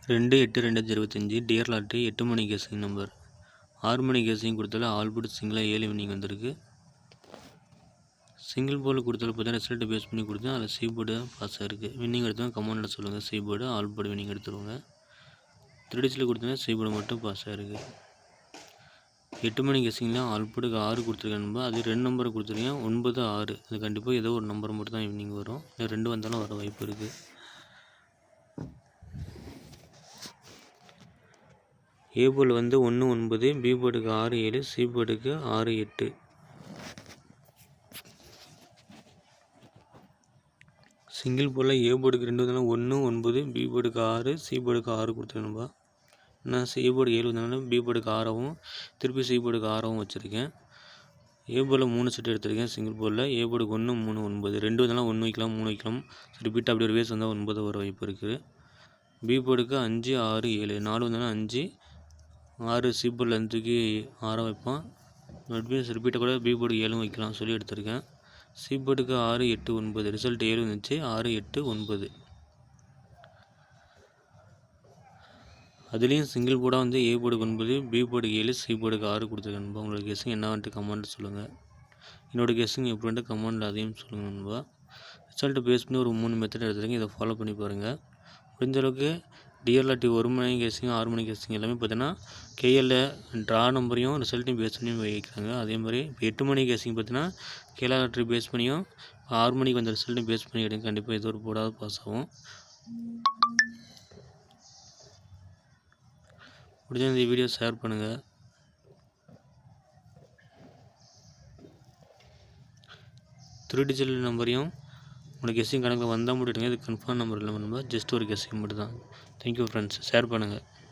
2/8/2025 dear lottery 8 மணி guessing number 6 மணி guessing கொடுத்தால all board சிங்கிளாக 7 winning வந்திருக்கு. Single போர்டில் கொடுத்தால பார்த்தீங்கன்னா ரிசல்ட்டை பேஸ் பண்ணி கொடுத்தேன். அதில் சி போர்டு பாஸ் ஆகிருக்கு. வின்னிங் எடுத்தவங்க கமெண்டில் சொல்லுங்கள். C board all board winning எடுத்துருவாங்க. 3 டிஜிட்டில் கொடுத்தீங்கன்னா சி போர்டு மட்டும் பாஸ் ஆகிருக்கு. 8 மணி கெஸிங்கில் ஆல் போர்டுக்கு 6 கொடுத்துருக்கேன். அது 2 நம்பர் கொடுத்துருக்கேன். 9, 6 இது கண்டிப்பாக ஏதோ ஒரு நம்பர் மட்டும் தான் வின்னிங் வரும். 2 வந்தாலும் வர வாய்ப்பு இருக்குது. ஏ போர்டில் 1, 9, பி போர்டுக்கு 6, 7, சி போர்டுக்கு 6, 8. சிங்கிள் போர்டில் ஏ போர்டுக்கு 2 வந்தாலும் 1, 9, பி போர்டுக்கு 6, சி போர்டுக்கு 6 கொடுத்துருக்கேன்பா. நான் சி போர்டு 7 வந்தாலும் பி போர்டுக்கு 6வும் திருப்பி சி போர்டுக்கு 6வும் வச்சுருக்கேன். ஏ போர்டில் 3 செட் எடுத்திருக்கேன். சிங்கிள் போர்டில் ஏ போர்டுக்கு 1, 3, 9 2 வந்தாலும் 1 வைக்கலாம், 3 வைக்கலாம். ரிப்பீட் அப்படி ஒரு வேஸ் வந்தால் 9 வர வாய்ப்பு இருக்குது. பி போர்டுக்கு 5, 6, 7 4 வந்தாலும் 5, 6 சி போர்டில் தூக்கி 6 வைப்பான். ரிப்பீட்டை கூட பி போர்டு 7 வைக்கலாம் சொல்லி எடுத்திருக்கேன். சி போர்டுக்கு 6, 8, 9 ரிசல்ட் 7 வந்துச்சு. 6, 8, 9 அதுலேயும் சிங்கிள் போர்டாக வந்து ஏ போர்டுக்கு 9, பி போர்டுக்கு 7, சி போர்டுக்கு 6 கொடுத்துருக்கேன் நண்பா. உங்களுக்கு கெஸ்ஸிங் என்ன வந்துட்டு கமெண்ட் சொல்லுங்கள். என்னோடய கெஸ்ஸிங் எப்படி வந்துட்டு கமெண்டில் அதையும் சொல்லுங்கள் நண்பா. ரிசல்ட்டை பேஸ் பண்ணி ஒரு 3 மெத்தட் எடுத்துருக்கேன். இதை ஃபாலோ பண்ணி பாருங்கள். முடிஞ்ச அளவுக்கு டியர் லாட்ரி 1 மணி கெஸ்ஸிங் 6 மணி கெஸ்ஸிங் எல்லாமே பார்த்தீங்கன்னா கேஎல்ல ட்ரா நம்பரையும் ரிசல்ட்டையும் பேஸ் பண்ணியும் வைக்கிறாங்க. அதே மாதிரி இப்போ 8 மணி கெஸ்ஸிங் பார்த்தீங்கன்னா கேஎல் லாட்ரி பேஸ் பண்ணியும் 6 மணிக்கு வந்த ரிசல்ட்டையும் பேஸ் பண்ணி எடுங்க. கண்டிப்பாக ஏதோ ஒரு போர்டாவது பாஸ் ஆகும். முடிஞ்ச இந்த வீடியோ ஷேர் பண்ணுங்கள். த்ரீ டிஜிட்டல் நம்பரையும் உனக்கு கெஸ்ஸிங் கணக்கில் வந்தால் மட்டும் எடுங்க. இது கன்ஃபார்ம் நம்பர் இல்லை நம்ம ஜஸ்ட் ஒரு கெஸ்ஸிங் மட்டும் தான். Thank you friends. ஷேர் பண்ணுங்கள்.